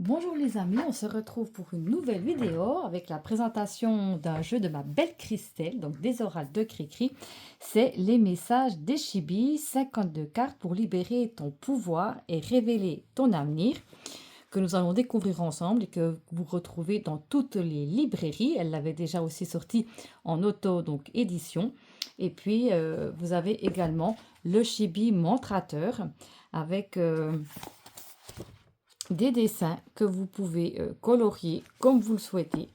Bonjour les amis, on se retrouve pour une nouvelle vidéo avec la présentation d'un jeu de ma belle Christelle, donc des orales de Cricri. C'est les messages des Chibi, 52 cartes pour libérer ton pouvoir et révéler ton avenir, que nous allons découvrir ensemble et que vous retrouvez dans toutes les librairies. Elle l'avait déjà aussi sorti en auto, donc édition. Et puis, vous avez également le Chibi Montrateur avec des dessins que vous pouvez colorier comme vous le souhaitez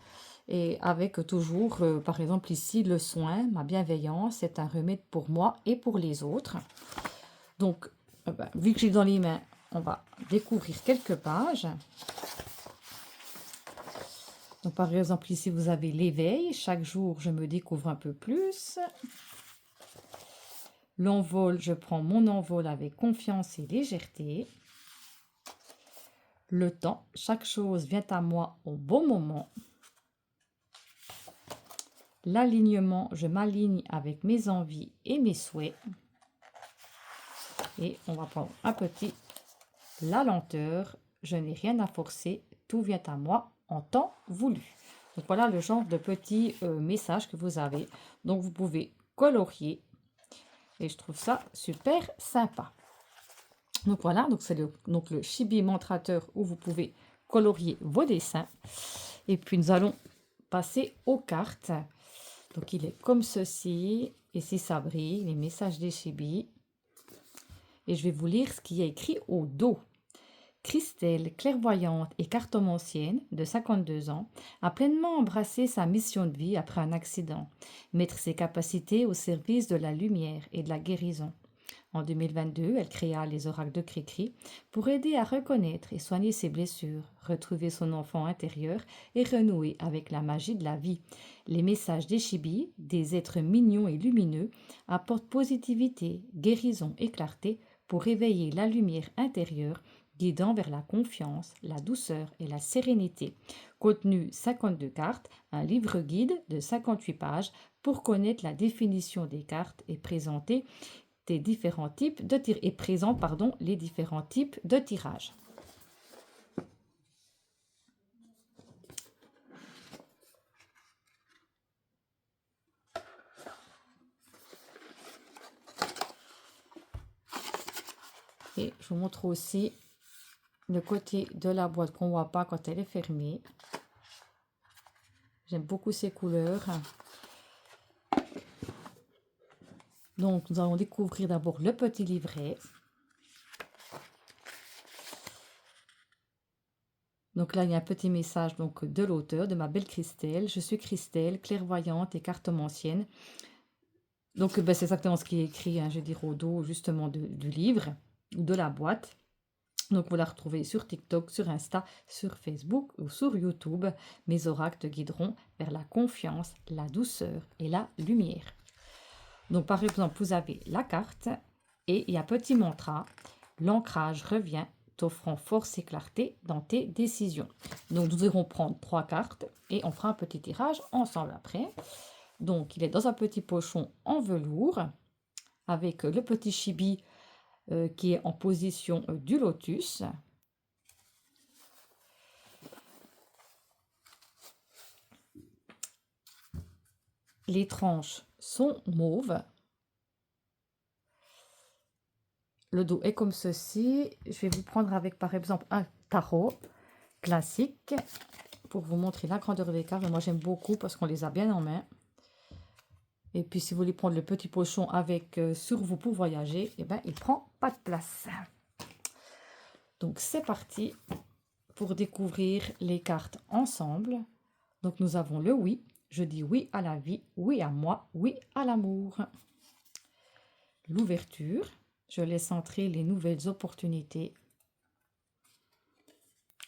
et avec toujours, par exemple ici, le soin, ma bienveillance, c'est un remède pour moi et pour les autres. Donc, vu que j'ai dans les mains, on va découvrir quelques pages. Donc, par exemple, ici, vous avez l'éveil. Chaque jour, je me découvre un peu plus. L'envol, je prends mon envol avec confiance et légèreté. Le temps, chaque chose vient à moi au bon moment. L'alignement, je m'aligne avec mes envies et mes souhaits. Et on va prendre un petit. La lenteur, je n'ai rien à forcer, tout vient à moi en temps voulu. Donc voilà le genre de petits messages que vous avez. Donc vous pouvez colorier et je trouve ça super sympa. Donc voilà, donc c'est le Chibi Montrateur où vous pouvez colorier vos dessins. Et puis nous allons passer aux cartes. Donc il est comme ceci. Ici ça brille, les messages des Chibi. Et je vais vous lire ce qui est écrit au dos. Christelle, clairvoyante et cartomancienne de 52 ans, a pleinement embrassé sa mission de vie après un accident, mettre ses capacités au service de la lumière et de la guérison. En 2022, elle créa les oracles de Cricri pour aider à reconnaître et soigner ses blessures, retrouver son enfant intérieur et renouer avec la magie de la vie. Les messages des Chibi, des êtres mignons et lumineux, apportent positivité, guérison et clarté pour éveiller la lumière intérieure, guidant vers la confiance, la douceur et la sérénité. Contenu 52 cartes, un livre guide de 58 pages pour connaître la définition des cartes et présenter des différents types de les différents types de tirages. Et je vous montre aussi le côté de la boîte qu'on ne voit pas quand elle est fermée. J'aime beaucoup ces couleurs. Donc, nous allons découvrir d'abord le petit livret. Donc là, il y a un petit message donc, de l'auteur, de ma belle Christelle. Je suis Christelle, clairvoyante et cartomancienne. Donc, c'est exactement ce qui est écrit, je veux dire, au dos justement du livre, de la boîte. Donc, vous la retrouvez sur TikTok, sur Insta, sur Facebook ou sur YouTube. Mes oracles te guideront vers la confiance, la douceur et la lumière. Donc, par exemple, vous avez la carte et il y a un petit mantra. L'ancrage revient, t'offrant force et clarté dans tes décisions. Donc, nous irons prendre 3 cartes et on fera un petit tirage ensemble après. Donc, il est dans un petit pochon en velours avec le petit chibi qui est en position du lotus. Les tranches sont mauves. Le dos est comme ceci. Je vais vous prendre avec par exemple un tarot classique pour vous montrer la grandeur des cartes. Moi j'aime beaucoup parce qu'on les a bien en main. Et puis si vous voulez prendre le petit pochon avec sur vous pour voyager, eh ben, il prend pas de place. Donc c'est parti pour découvrir les cartes ensemble. Donc nous avons le oui. Je dis oui à la vie, oui à moi, oui à l'amour. L'ouverture. Je laisse entrer les nouvelles opportunités.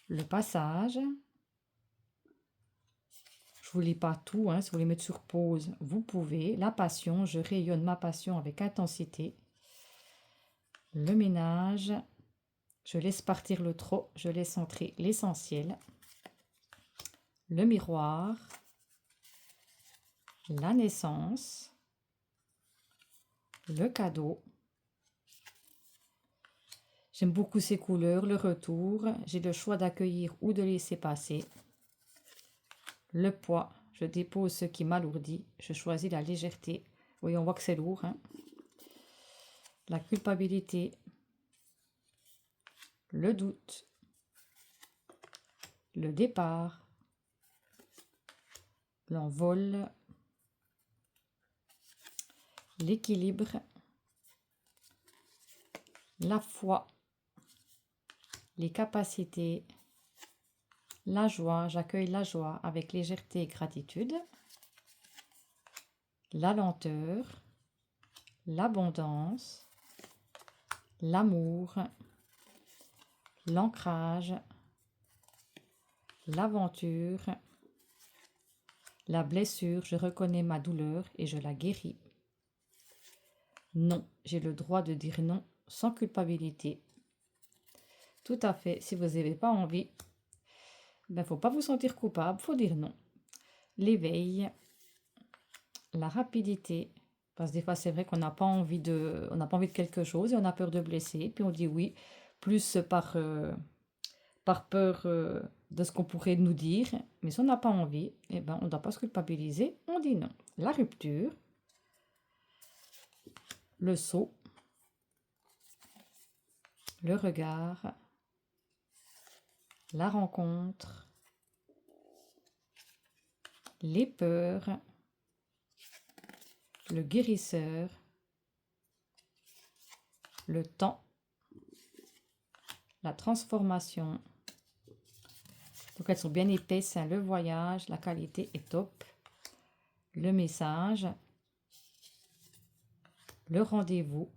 Le passage. Je ne vous lis pas tout, si vous voulez mettre sur pause, vous pouvez. La passion, je rayonne ma passion avec intensité. Le ménage, je laisse partir le trop, je laisse entrer l'essentiel. Le miroir, la naissance, le cadeau. J'aime beaucoup ces couleurs, le retour. J'ai le choix d'accueillir ou de laisser passer. Le poids, je dépose ce qui m'alourdit. Je choisis la légèreté. Oui, on voit que c'est lourd, hein. La culpabilité. Le doute. Le départ. L'envol. L'équilibre. La foi. Les capacités. La joie, j'accueille la joie avec légèreté et gratitude. La lenteur, l'abondance, l'amour, l'ancrage, l'aventure, la blessure, je reconnais ma douleur et je la guéris. Non, j'ai le droit de dire non sans culpabilité. Tout à fait, si vous n'avez pas envie, ben faut pas vous sentir coupable, faut dire non. L'éveil, la rapidité, parce que des fois c'est vrai qu'on n'a pas envie de quelque chose et on a peur de blesser, puis on dit oui, plus par peur de ce qu'on pourrait nous dire, mais si on n'a pas envie, eh ben, on ne doit pas se culpabiliser, on dit non. La rupture, le saut, le regard, la rencontre, les peurs, le guérisseur, le temps, la transformation. Donc elles sont bien épaisses, hein. Le voyage, la qualité est top. Le message, le rendez-vous,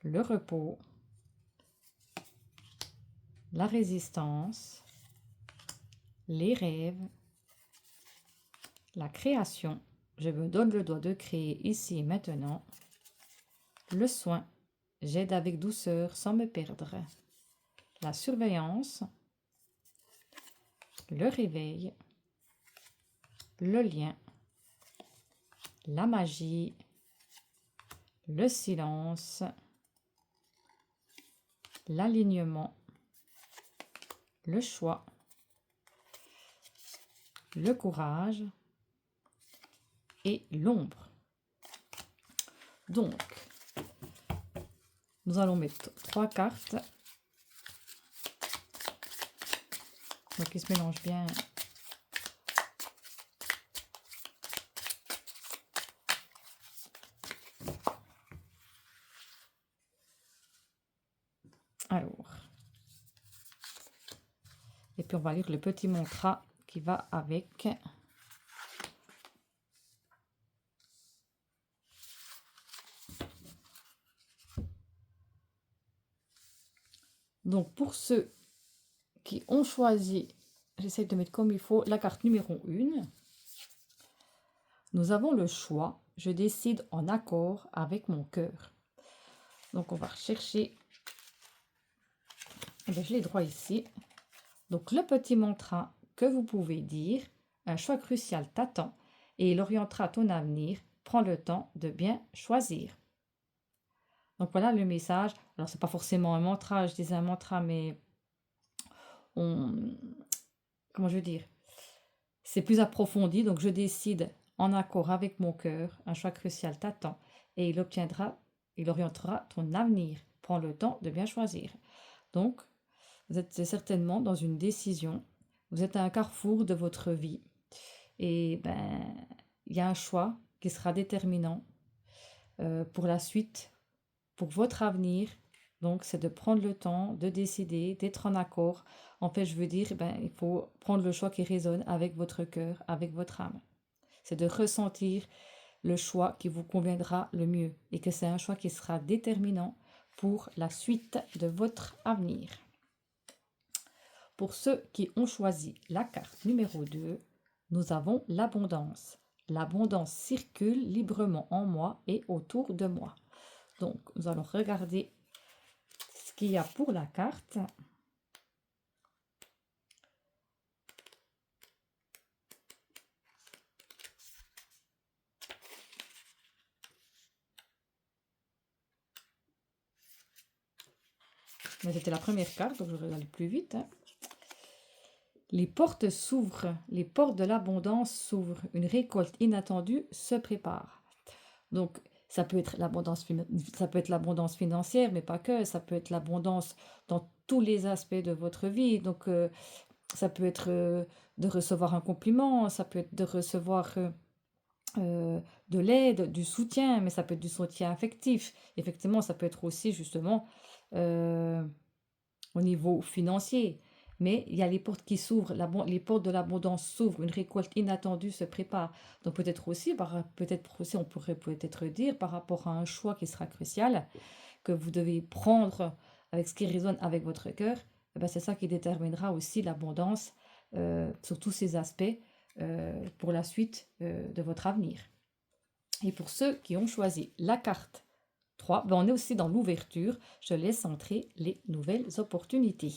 le repos, la résistance, les rêves, la création. Je me donne le droit de créer ici et maintenant. Le soin, j'aide avec douceur sans me perdre. La surveillance, le réveil, le lien, la magie, le silence, l'alignement, le choix, le courage et l'ombre. Donc, nous allons mettre 3 cartes. Donc, ils se mélangent bien. Alors, et puis on va lire le petit mantra qui va avec. Donc, pour ceux qui ont choisi, j'essaie de mettre comme il faut, la carte numéro 1. Nous avons le choix. Je décide en accord avec mon cœur. Donc, on va rechercher. Eh bien, je l'ai droit ici. Donc, le petit mantra que vous pouvez dire, un choix crucial t'attend et il orientera ton avenir. Prends le temps de bien choisir. Donc, voilà le message. Alors, c'est pas forcément un mantra, je disais un mantra, mais comment je veux dire? C'est plus approfondi. Donc, je décide en accord avec mon cœur. Un choix crucial t'attend et il orientera ton avenir. Prends le temps de bien choisir. Donc, vous êtes certainement dans une décision. Vous êtes à un carrefour de votre vie. Et ben, il y a un choix qui sera déterminant pour la suite, pour votre avenir. Donc, c'est de prendre le temps, de décider, d'être en accord. En fait, je veux dire, ben, il faut prendre le choix qui résonne avec votre cœur, avec votre âme. C'est de ressentir le choix qui vous conviendra le mieux et que c'est un choix qui sera déterminant pour la suite de votre avenir. Pour ceux qui ont choisi la carte numéro 2, nous avons l'abondance. L'abondance circule librement en moi et autour de moi. Donc, nous allons regarder ce qu'il y a pour la carte. Mais c'était la première carte, donc je vais aller plus vite. Hein. Les portes s'ouvrent, les portes de l'abondance s'ouvrent. Une récolte inattendue se prépare. Donc, ça peut être l'abondance financière, mais pas que. Ça peut être l'abondance dans tous les aspects de votre vie. Donc, ça peut être de recevoir un compliment, ça peut être de recevoir de l'aide, du soutien, mais ça peut être du soutien affectif. Effectivement, ça peut être aussi justement euh, au niveau financier. Mais il y a les portes qui s'ouvrent, les portes de l'abondance s'ouvrent, une récolte inattendue se prépare. Donc peut-être aussi, on pourrait peut-être dire par rapport à un choix qui sera crucial, que vous devez prendre avec ce qui résonne avec votre cœur, eh ben, c'est ça qui déterminera aussi l'abondance sur tous ces aspects pour la suite de votre avenir. Et pour ceux qui ont choisi la carte 3, ben on est aussi dans l'ouverture. Je laisse entrer les nouvelles opportunités.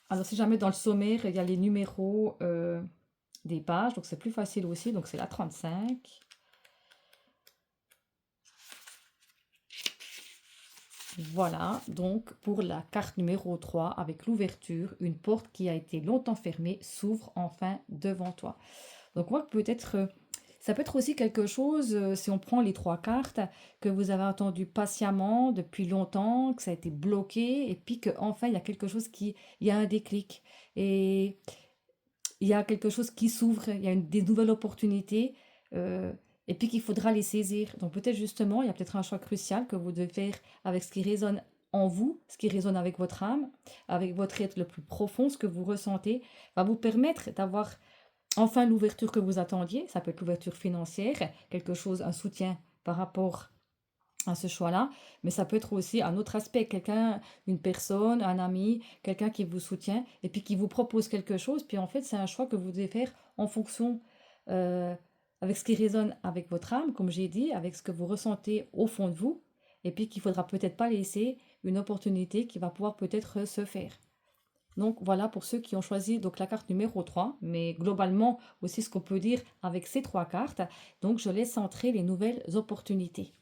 Alors, si jamais dans le sommaire, il y a les numéros des pages, donc c'est plus facile aussi. Donc, c'est la 35. Voilà, donc pour la carte numéro 3, avec l'ouverture, une porte qui a été longtemps fermée s'ouvre enfin devant toi. Donc, moi, peut-être, ça peut être aussi quelque chose, si on prend les 3 cartes, que vous avez attendu patiemment depuis longtemps, que ça a été bloqué, et puis qu'enfin, il y a quelque chose il y a un déclic. Et il y a quelque chose qui s'ouvre, il y a des nouvelles opportunités, euh, et puis qu'il faudra les saisir. Donc peut-être justement, il y a peut-être un choix crucial que vous devez faire avec ce qui résonne en vous, ce qui résonne avec votre âme, avec votre être le plus profond, ce que vous ressentez, va vous permettre d'avoir enfin l'ouverture que vous attendiez. Ça peut être l'ouverture financière, quelque chose, un soutien par rapport à ce choix-là, mais ça peut être aussi un autre aspect, quelqu'un, une personne, un ami, quelqu'un qui vous soutient et puis qui vous propose quelque chose, puis en fait c'est un choix que vous devez faire en fonction euh, avec ce qui résonne avec votre âme, comme j'ai dit, avec ce que vous ressentez au fond de vous, et puis qu'il faudra peut-être pas laisser une opportunité qui va pouvoir peut-être se faire. Donc voilà pour ceux qui ont choisi donc la carte numéro 3, mais globalement aussi ce qu'on peut dire avec ces 3 cartes. Donc je laisse entrer les nouvelles opportunités.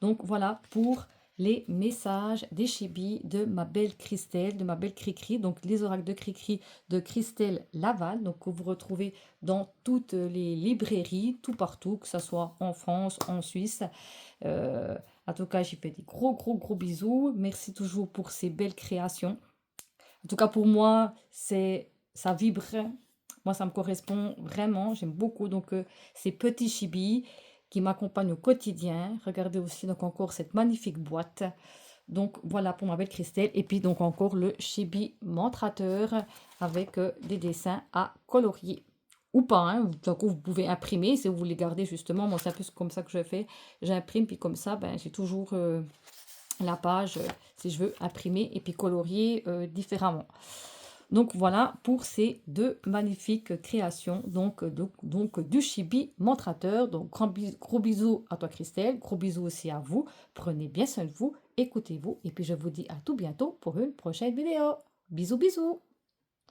Donc voilà pour les messages des chibis de ma belle Christelle, de ma belle Cricri, donc les oracles de Cricri de Christelle Laval, donc que vous retrouvez dans toutes les librairies, tout partout, que ce soit en France, en Suisse. Euh, en tout cas, j'y fais des gros, gros, gros bisous. Merci toujours pour ces belles créations. En tout cas, pour moi, ça vibre. Moi, ça me correspond vraiment. J'aime beaucoup donc ces petits chibis qui m'accompagnent au quotidien. Regardez aussi donc encore cette magnifique boîte. Donc voilà pour ma belle Christelle. Et puis donc encore le chibi mentrateur avec des dessins à colorier. Ou pas, hein. Donc vous pouvez imprimer si vous voulez garder justement. Moi, c'est un peu comme ça que je fais. J'imprime, puis comme ça, ben, j'ai toujours la page si je veux imprimer et puis colorier différemment. Donc voilà pour ces 2 magnifiques créations donc du chibi mentrateur. Donc gros bisous à toi Christelle, gros bisous aussi à vous. Prenez bien soin de vous, écoutez-vous et puis je vous dis à tout bientôt pour une prochaine vidéo. Bisous bisous.